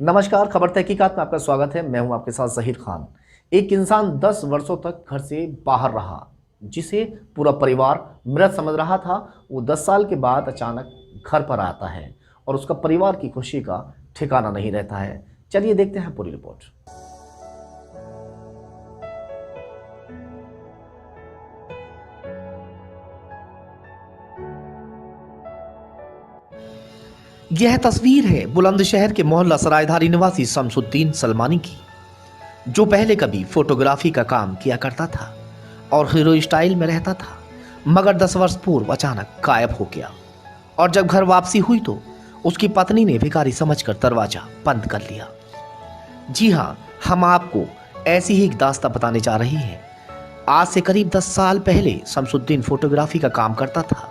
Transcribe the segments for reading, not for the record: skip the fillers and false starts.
नमस्कार, खबर तहकीकात में आपका स्वागत है। मैं हूं आपके साथ ज़हीर खान। एक इंसान 10 वर्षों तक घर से बाहर रहा, जिसे पूरा परिवार मृत समझ रहा था। वो 10 साल के बाद अचानक घर पर आता है और उसका परिवार की खुशी का ठिकाना नहीं रहता है। चलिए देखते हैं पूरी रिपोर्ट। यह तस्वीर है बुलंदशहर के मोहल्ला सरायधारी निवासी शमसुद्दीन सलमानी की, जो पहले कभी फोटोग्राफी का काम किया करता था और हीरो स्टाइल में रहता था, मगर 10 वर्ष पूर्व अचानक गायब हो गया। और जब घर वापसी हुई तो उसकी पत्नी ने भिखारी समझकर दरवाजा बंद कर लिया। जी हाँ, हम आपको ऐसी ही एक दास्तां बताने जा रहे हैं। आज से करीब 10 साल पहले शमसुद्दीन फोटोग्राफी का काम करता था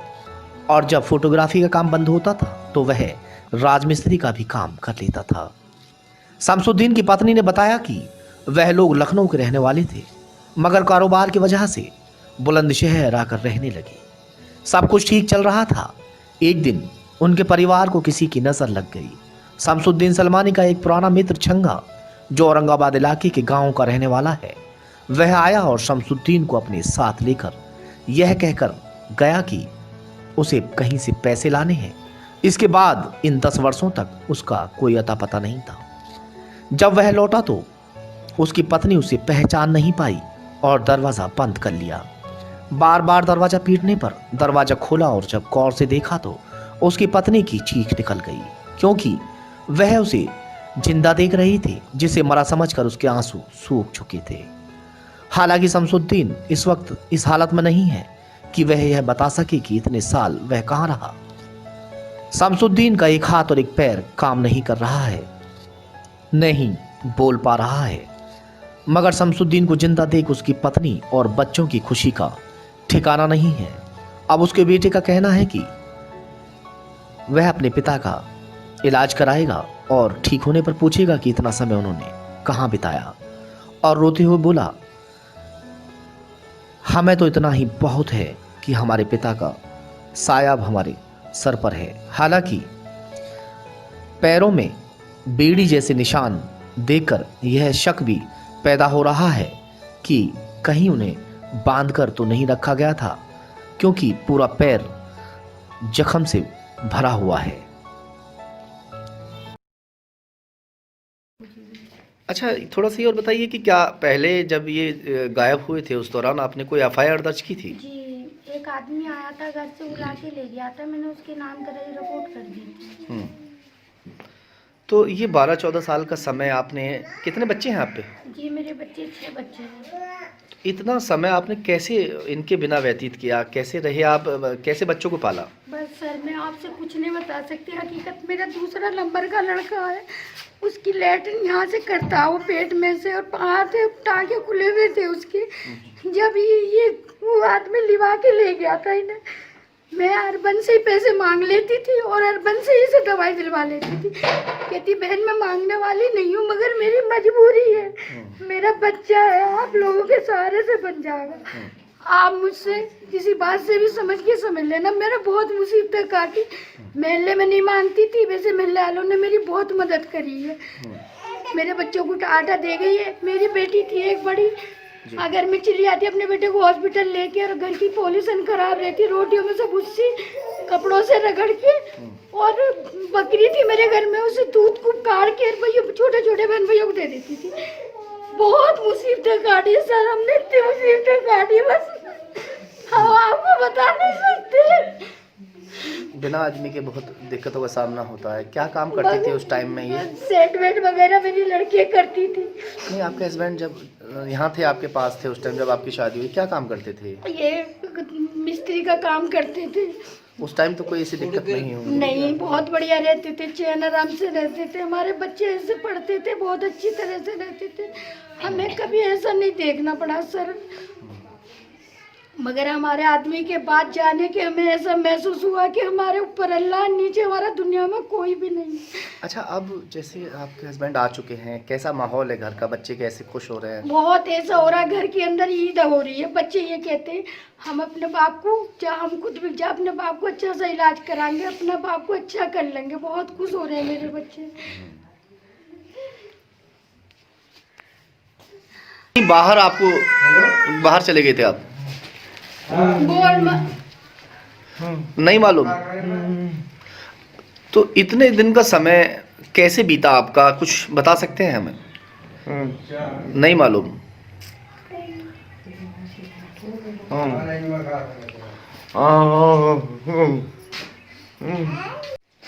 और जब फोटोग्राफी का काम बंद होता था तो वह राजमिस्त्री का भी काम कर लेता था। शमसुद्दीन की पत्नी ने बताया कि वह लोग लखनऊ के रहने वाले थे, मगर कारोबार की वजह से बुलंदशहर आकर रहने लगे। सब कुछ ठीक चल रहा था। एक दिन उनके परिवार को किसी की नजर लग गई। शमसुद्दीन सलमानी का एक पुराना मित्र छंगा, जो औरंगाबाद इलाके के गांव का रहने वाला है, वह आया और शमसुद्दीन को अपने साथ लेकर यह कहकर गया कि उसे कहीं से पैसे लाने हैं। इसके बाद इन 10 वर्षों तक उसका कोई अता पता नहीं था। जब वह लौटा तो उसकी पत्नी उसे पहचान नहीं पाई और दरवाजा बंद कर लिया। बार बार दरवाजा पीटने पर दरवाजा खोला और जब गौर से देखा तो उसकी पत्नी की चीख निकल गई, क्योंकि वह उसे जिंदा देख रही थी, जिसे मरा समझकर उसके आंसू सूख चुके थे। हालांकि शमसुद्दीन इस वक्त इस हालत में नहीं है कि वह यह बता सके कि इतने साल वह कहां रहा। शमसुद्दीन का एक हाथ और एक पैर काम नहीं कर रहा है, नहीं बोल पा रहा है, मगर शमसुद्दीन को जिंदा देख उसकी पत्नी और बच्चों की खुशी का ठिकाना नहीं है। अब उसके बेटे का कहना है कि वह अपने पिता का इलाज कराएगा और ठीक होने पर पूछेगा कि इतना समय उन्होंने कहां बिताया, और रोते हुए बोला, हमें तो इतना ही बहुत है कि हमारे पिता का साया अब हमारे सर पर है। हालांकि पैरों में बेड़ी जैसे निशान देखकर यह शक भी पैदा हो रहा है कि कहीं उन्हें बांधकर तो नहीं रखा गया था, क्योंकि पूरा पैर जख्म से भरा हुआ है। अच्छा, थोड़ा सा और बताइए कि क्या पहले जब ये गायब हुए थे उस दौरान आपने कोई एफआईआर दर्ज की थी? जी, एक आदमी आया था, घर से उला के ले गया था, मैंने उसके नाम पर रिपोर्ट कर दी थी। तो ये 12-14 साल का समय आपने, कितने बच्चे हैं आप पे? जी, मेरे बच्चे 6 बच्चे हैं। इतना समय आपने कैसे इनके बिना व्यतीत किया, कैसे रहे आप, कैसे बच्चों को पाला? बस सर, मैं आपसे कुछ नहीं बता सकती। हकीकत मेरा दूसरा नंबर का लड़का है, उसकी लैट्रिन यहाँ से करता है, वो पेट में से, और हाथ टाँके खुले हुए थे उसके। जब ये वो आदमी लिवा के ले गया था इन्हें, मैं अर्बन से ही पैसे मांग लेती थी और अर्बन से ही से दवाई दिलवा लेती थी। कहती बहन मैं मांगने वाली नहीं हूँ, मगर मेरी मजबूरी है, मेरा बच्चा है, आप लोगों के सहारे से बन जाएगा। आप मुझसे किसी बात से भी समझ लेना। मेरा बहुत मुसीबतें काटी, महल्ले में नहीं मांगती थी, वैसे महल्ले वालों ने मेरी बहुत मदद करी है। मेरे बच्चों को आटा दे गई है। मेरी बेटी थी एक बड़ी, अगर मैं चली आती अपने बेटे को हॉस्पिटल लेके, और घर की पोजीशन खराब रहती, रोटियों में से भूसी कपड़ों से रगड़ के, और बकरी थी मेरे घर में, उसे दूध को काट के भैया छोटे छोटे बहन भैया को दे देती थी। बहुत मुसीबतें काटी सर, हमने इतनी मुसीबतें काटी, बस हम आपको बता नहीं सकते। बिना आदमी के बहुत दिक्कतों का सामना होता है। क्या काम करती थी उस टाइम में ये? सेट वेट वगैरह मेरी लड़कियां करती थी। नहीं, आपके हस्बैंड जब यहाँ थे, आपके पास थे उस टाइम जब आपकी शादी हुई, क्या काम करते थे? ये मिस्त्री का काम करते थे। उस टाइम तो कोई ऐसी दिक्कत नहीं हुई? नहीं, बहुत बढ़िया रहते थे, चैन आराम से रहते थे, हमारे बच्चे ऐसे पढ़ते थे, बहुत अच्छी तरह से रहते थे, हमें कभी ऐसा नहीं देखना पड़ा सर। मगर हमारे आदमी के बाद जाने के हमें ऐसा महसूस हुआ कि हमारे ऊपर अल्लाह, नीचे हमारा दुनिया में कोई भी नहीं। अच्छा, अब जैसे आपके हस्बैंड आ चुके हैं, कैसा माहौल है घर का? बच्चे कैसे खुश हो रहे हैं? बहुत ऐसा हो रहा है, घर के अंदर ईद हो रही है। बच्चे ये कहते हैं हम अपने बाप को, चाहे हम खुद भी जा अपने बाप को अच्छा सा इलाज कराएंगे, अपने बाप को अच्छा कर लेंगे। बहुत खुश हो रहे हैं मेरे बच्चे। बाहर आपको बाहर चले गए थे आप? नहीं मालूम। तो इतने दिन का समय कैसे बीता आपका, कुछ बता सकते हैं हमें? नहीं मालूम।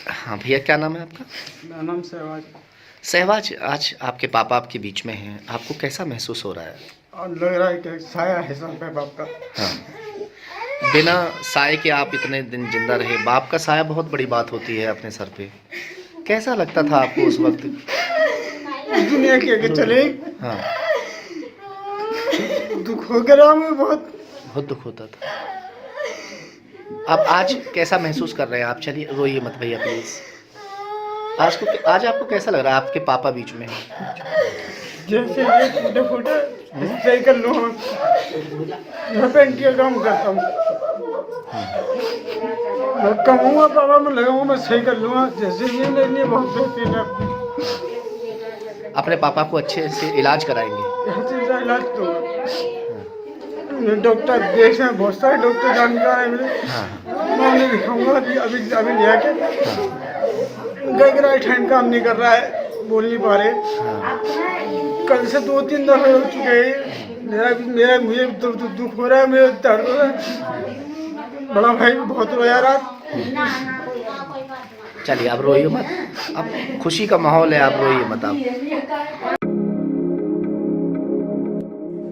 हाँ भैया, क्या नाम है आपका? मेरा नाम सहवाज। सहवाज, आज आपके पापा आपके बीच में हैं, आपको कैसा महसूस हो रहा है? और लग रहा है कि साया है सब पे बाप का। हाँ, बिना साए के आप इतने दिन जिंदा रहे। बाप का साया बहुत बड़ी बात होती है अपने सर पे। कैसा लगता था आपको उस वक्त? दुनिया के चले। हाँ, दुख हो गया, मैं बहुत दुख होता था। अब आज कैसा महसूस कर रहे हैं आप? चलिए रोइए मत भैया प्लीज। आज आपको कैसा लग रहा है आपके पापा बीच में हैं? जैसे ये टूटे फूटे सही कर लूँ। मैं पेंट का काम करता हूँ, मैं कमाऊँगा पापा में लगाऊँगा, मैं सही कर लूँगा। जैसे ये मेरे लिए बहुत बेहतरीन है। अपने पापा को अच्छे से इलाज कराएंगे? हर चीज़ का इलाज तो डॉक्टर देश में बहुत सारे डॉक्टर जानकार हैं मेरे। मैं उन्हें दिखाऊंगा। अभी लिया के गए राइट हैंड काम नहीं कर रहा है, बोल नहीं पा रहे। कल से 2-3 दफे हो चुके हैं। मुझे दुख हो रहा है, मेरे दर्द हो रहा है। बड़ा भाई बहुत रोया रात। चलिए अब रोइए मत, अब खुशी का माहौल है, आप रोइए मत आप।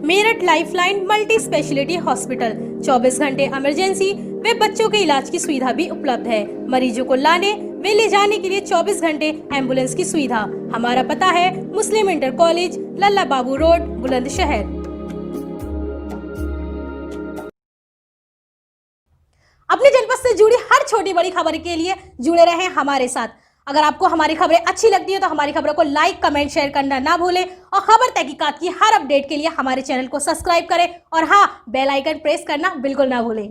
Meerut lifeline multi speciality hospital 24 घंटे इमरजेंसी व बच्चों के इलाज की सुविधा भी उपलब्ध है। मरीजों को लाने व ले जाने के लिए 24 घंटे एम्बुलेंस की सुविधा। हमारा पता है मुस्लिम इंटर कॉलेज, लल्ला बाबू रोड, बुलंदशहर। अपने जनपद से जुड़ी हर छोटी बड़ी खबर के लिए जुड़े रहें हमारे साथ। अगर आपको हमारी खबरें अच्छी लगती है तो हमारी खबरों को लाइक, कमेंट, शेयर करना ना भूलें और खबर तहकीकात की हर अपडेट के लिए हमारे चैनल को सब्सक्राइब करें और हाँ, बेल आइकन प्रेस करना बिल्कुल ना भूलें।